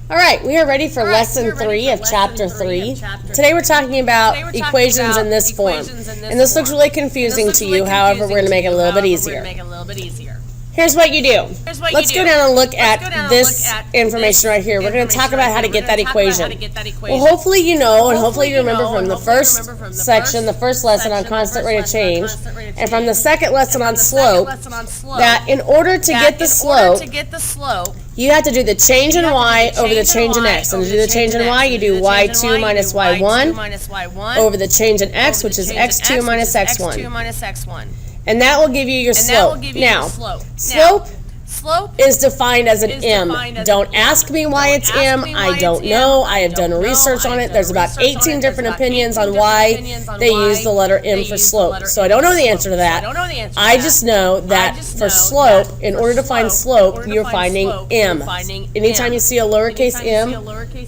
All right, we are ready for lesson 3 of chapter 3. Today we're talking about equations in this form. And this looks really confusing to you, however, we're going to make it a little bit easier. Here's what you do. Let's go down and look at this information right here. We're going to talk about how to get that equation. Well, hopefully you know, and hopefully you remember from the first section, the first lesson on constant rate of change, and from the second lesson on slope, that in order to get the slope, you have to do the change in y over the change in x. And to do the change in y, you do y2 minus y1 over the change in x, which is x2 minus x1. And that will give you your slope. Now, slope is defined as an m. Don't ask me why it's m. I don't know. I have done research on it. There's about 18 different opinions on why they use the letter m for slope. So I don't know the answer to that. I just know that for slope, in order to find slope, you're finding m. Anytime you see a lowercase m,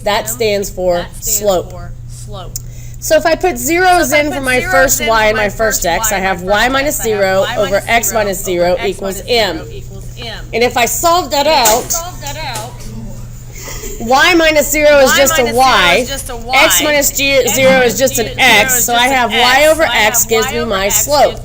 that stands for slope. So if I put zeros in for my first y and my first x, I have y minus 0 over x minus 0 equals m. And if I solve that out, y minus 0 is just a y, x minus 0 is just an x, so I have y over x gives me my slope.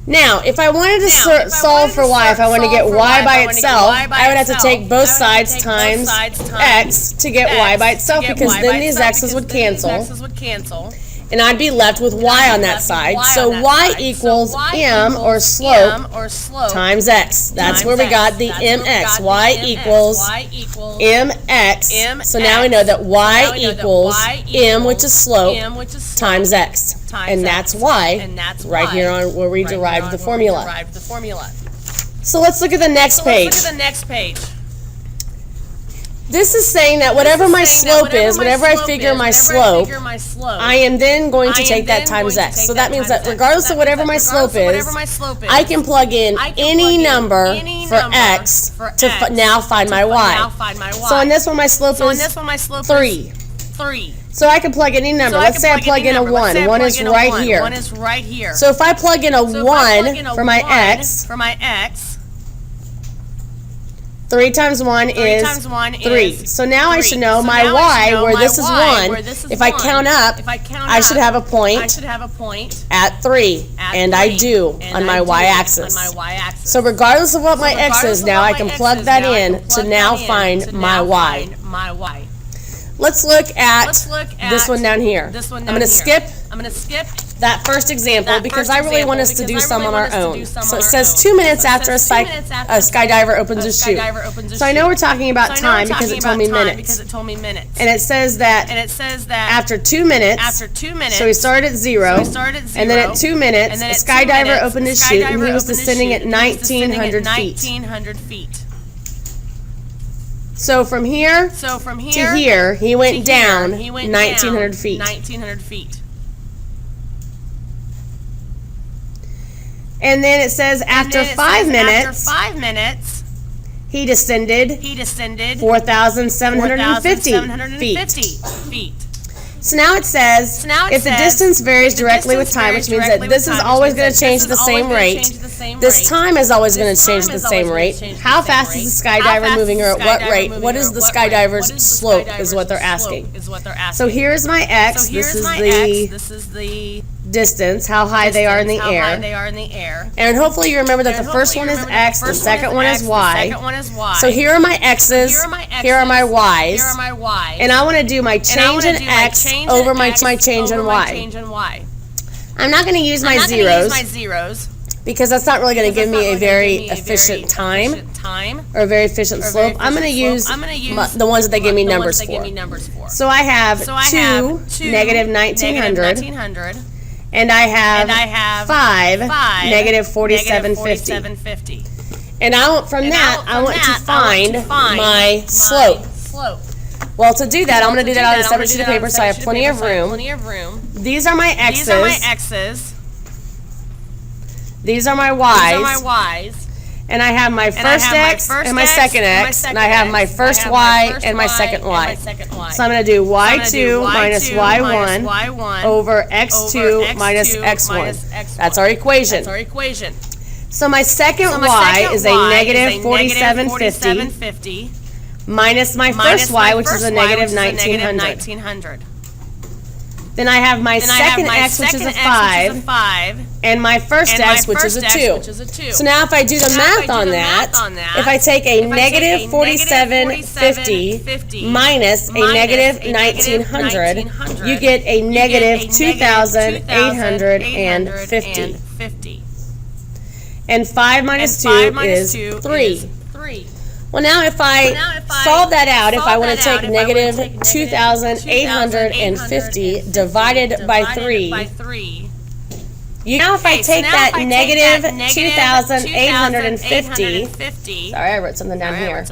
Now, if I wanted to solve for y, if I wanted to get y by itself, I would have to take both sides times x to get y by itself, because then these x's would cancel, and I'd be left with y on that side. So y equals m, or slope, times x. That's where we got the mx. Y equals mx. So now we know that y equals m, which is slope, times x. And that's why, right here on where we derived the formula. So let's look at the next page. This is saying that whatever my slope is, whenever I figure my slope, I am then going to take that times x. So that means that regardless of whatever my slope is, I can plug in any number for x to now find my y. So in this one, my slope is 3. So I can plug in any number. Let's say I plug in a 1. 1 is right here. So if I plug in a 1 for my x, 3 times 1 is 3. So now I should know my y, where this is 1. If I count up, I should have a point at 3. And I do on my y-axis. So regardless of what my x is now, I can plug that in to now find my y. Let's look at this one down here. I'm going to skip that first example because I really want us to do some on our own. So it says 2 minutes after a skydiver opens his chute. So I know we're talking about time because it told me minutes. And it says that after 2 minutes, so he started at 0, and then at 2 minutes, a skydiver opened his chute and he was descending at 1,900 feet. So from here to here, he went down 1,900 feet. And then it says after 5 minutes, he descended 4,750 feet. So now it says if the distance varies directly with time, which means that this is always going to change at the same rate, this time is always going to change at the same rate. How fast is the skydiver moving, or at what rate? What is the skydiver's slope is what they're asking. So here's my x. This is the distance, how high they are in the air. And hopefully you remember that the first one is x, the second one is y. So here are my x's, here are my y's. And I want to do my change in x over my change in y. I'm not going to use my zeros because that's not really going to give me a very efficient time or a very efficient slope. I'm going to use the ones that they give me numbers for. So I have 2 negative 1,900. And I have 5 negative 4,750. And from that, I want to find my slope. Well, to do that, I'm going to do that on a separate sheet of paper so I have plenty of room. These are my x's. These are my y's. And I have my first x and my second x, and I have my first y and my second y. So I'm going to do y2 minus y1 over x2 minus x1. That's our equation. So my second y is a negative 4,750. minus my first y, which is a negative 1900. Then I have my second x, which is a 5, and my first x, which is a 2. So now if I do the math on that, if I take a negative 4750 minus a negative 1900, you get a negative 2850. And 5 minus 2 is 3. Well, now if I solve that out, if I want to take negative 2,850 divided by 3, now if I take that negative 2,850, sorry, I wrote something down here,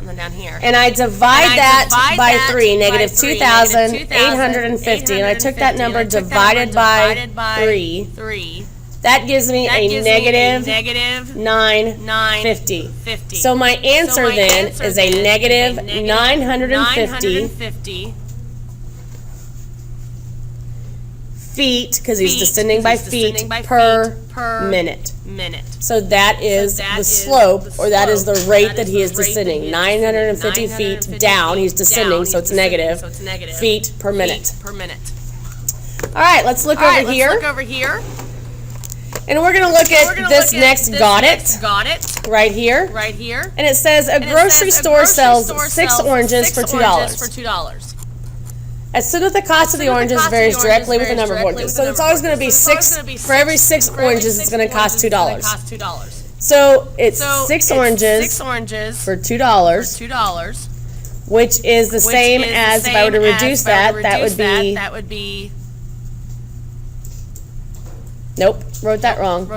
and I divide that by 3, negative 2,850, and I took that number divided by 3, that gives me a negative 950. So my answer then is a negative 950 feet, because he's descending by feet, per minute. So that is the slope, or that is the rate that he is descending. 950 feet down, he's descending, so it's negative feet per minute. All right, let's look over here. And we're going to look at this next got it right here. And it says a grocery store sells 6 oranges for $2. Assume that the cost of the oranges varies directly with the number of oranges. So it's always going to be 6, for every 6 oranges it's going to cost $2. So it's 6 oranges for $2, which is the same as, if I were to reduce that, that would be, nope, wrote that wrong.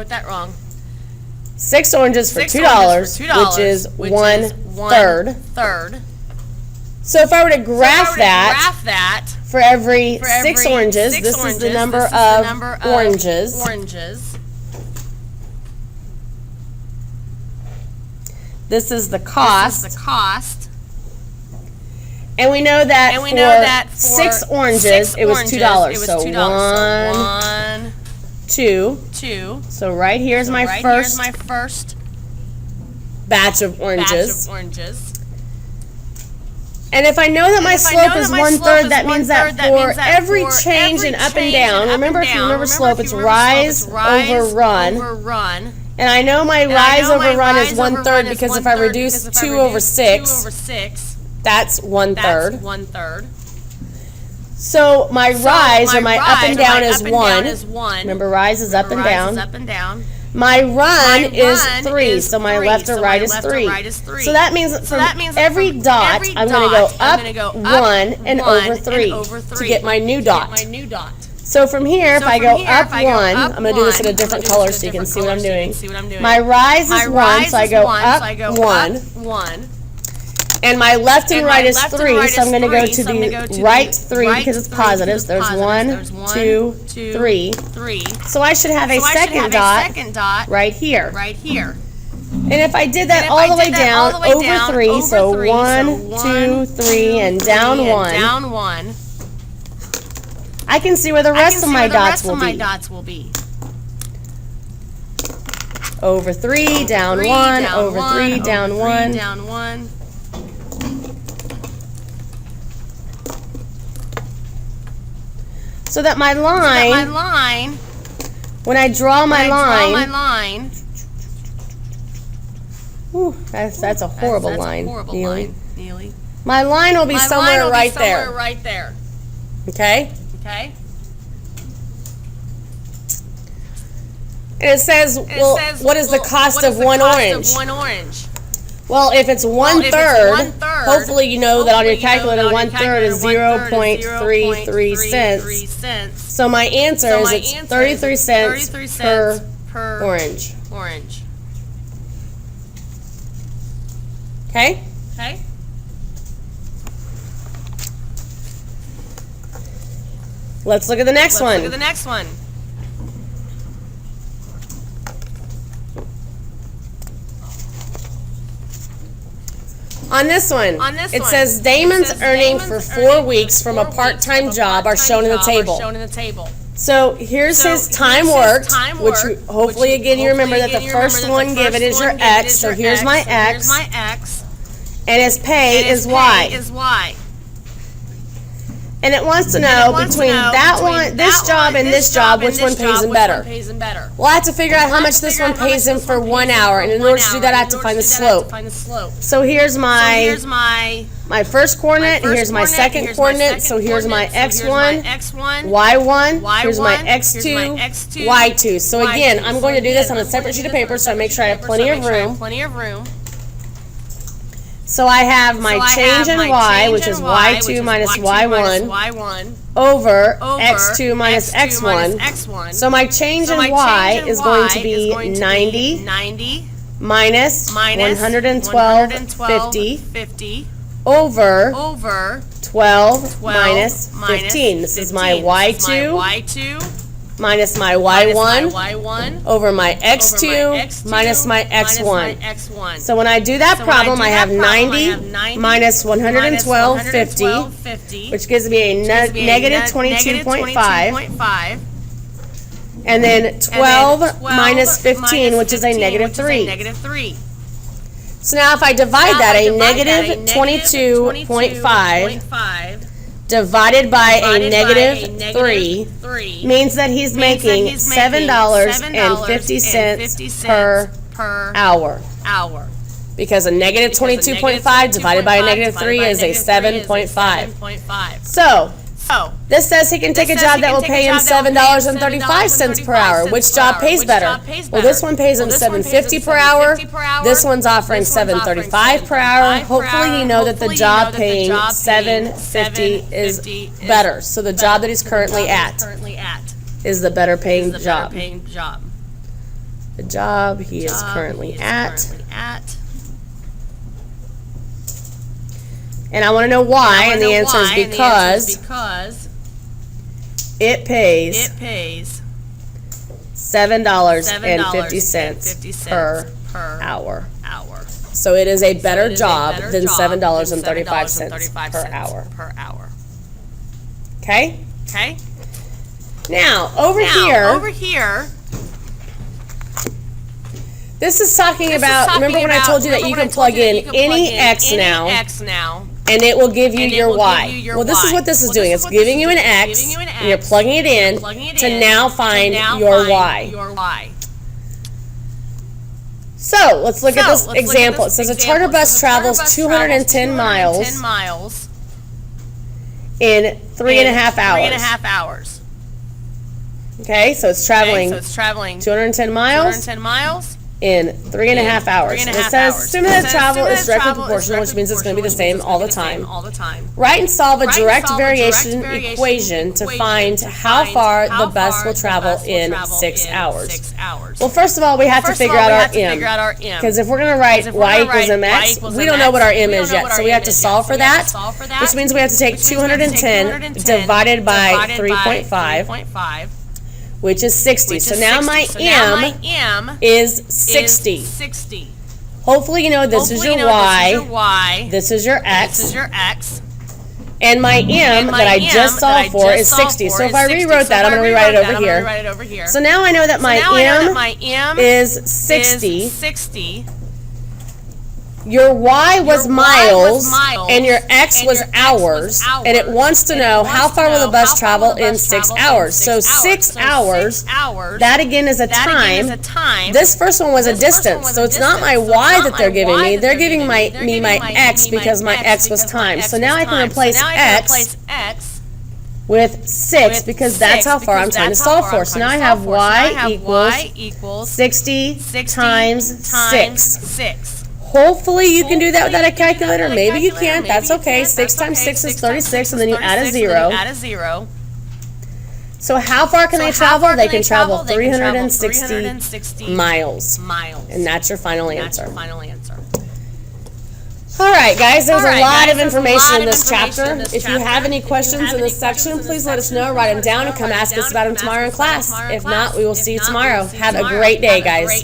6 oranges for $2, which is 1/3. So if I were to graph that for every 6 oranges, this is the number of oranges. This is the cost. And we know that for 6 oranges, it was $2. So 1, 2. So right here is my first batch of oranges. And if I know that my slope is 1/3, that means that for every change in up and down, remember, if you remember slope, it's rise over run. And I know my rise over run is 1/3 because if I reduce 2 over 6, that's 1/3. So my rise, or my up and down, is 1. Remember, rise is up and down. My run is 3, so my left or right is 3. So that means from every dot, I'm going to go up 1 and over 3 to get my new dot. So from here, if I go up 1, I'm going to do this in a different color so you can see what I'm doing. My rise is 1, so I go up 1. And my left and right is 3, so I'm going to go to the right 3 because it's positive. So there's 1, 2, 3. So I should have a second dot right here. And if I did that all the way down, over 3, so 1, 2, 3, and down 1, I can see where the rest of my dots will be. Over 3, down 1, over 3, down 1. So that my line, when I draw my line, ooh, that's a horrible line, Neely. My line will be somewhere right there. Okay? And it says, well, what is the cost of one orange? Well, if it's 1/3, hopefully you know that on your calculator 1/3 is 0.33 cents. So my answer is it's 33 cents per orange. Okay? Let's look at the next one. On this one, it says Damon's earnings for 4 weeks from a part-time job are shown in the table. So here's his time worked, which hopefully again you remember that the first one given is your x. So here's my x. And his pay is Y. And it wants to know between this job and this job, which one pays him better. Well, I have to figure out how much this one pays him for 1 hour, and in order to do that, I have to find the slope. So here's my first coordinate, and here's my second coordinate. So here's my x1, y1, here's my x2, y2. So again, I'm going to do this on a separate sheet of paper, so I make sure I have plenty of room. So I have my change in y, which is y2 minus y1, over x2 minus x1. So my change in y is going to be 90 minus 112.50 over 12 minus 15. This is my y2 minus my y1 over my x2 minus my x1. So when I do that problem, I have 90 minus 112.50, which gives me a negative 22.5, and then 12 minus 15, which is a negative 3. So now if I divide that, a negative 22.5 divided by a negative 3 means that he's making $7.50 per hour. Because a negative 22.5 divided by a negative 3 is a 7.5. So this says he can take a job that will pay him $7.35 per hour. Which job pays better? Well, this one pays him $7.50 per hour. This one's offering $7.35 per hour. Hopefully you know that the job paying $7.50 is better. So the job that he's currently at is the better paying job. The job he is currently at. And I want to know why, and the answer is because it pays $7.50 per hour. So it is a better job than $7.35 per hour. Okay? Now, over here, this is talking about, remember when I told you that you can plug in any x now, and it will give you your y. Well, this is what this is doing. It's giving you an x, and you're plugging it in to now find your y. So, let's look at this example. It says a charter bus travels 210 miles in 3.5 hours. Okay, so it's traveling 210 miles in 3.5 hours. And it says stimulated travel is directly proportional, which means it's going to be the same all the time. Write and solve a direct variation equation to find how far the bus will travel in 6 hours. Well, first of all, we have to figure out our m. Because if we're going to write y equals mx, we don't know what our m is yet. So we have to solve for that, which means we have to take 210 divided by 3.5. Which is 60. So now my m is 60. Hopefully you know this is your y, this is your x, and my m that I just solved for is 60. So if I rewrote that, I'm going to rewrite it over here. So now I know that my m is 60. Your y was miles, and your x was hours, and it wants to know how far will the bus travel in 6 hours. So 6 hours, that again is a time. This first one was a distance, so it's not my y that they're giving me. They're giving me my x because my x was time. So now I can replace x with 6 because that's how far I'm trying to solve for. So now I have y equals 60 times 6. Hopefully you can do that without a calculator. Maybe you can't. That's okay. 6 times 6 is 36, and then you add a 0. So how far can they travel? They can travel 360 miles. And that's your final answer. All right, guys, there's a lot of information in this chapter. If you have any questions in this section, please let us know. Write them down and come ask us about them tomorrow in class. If not, we will see you tomorrow. Have a great day, guys.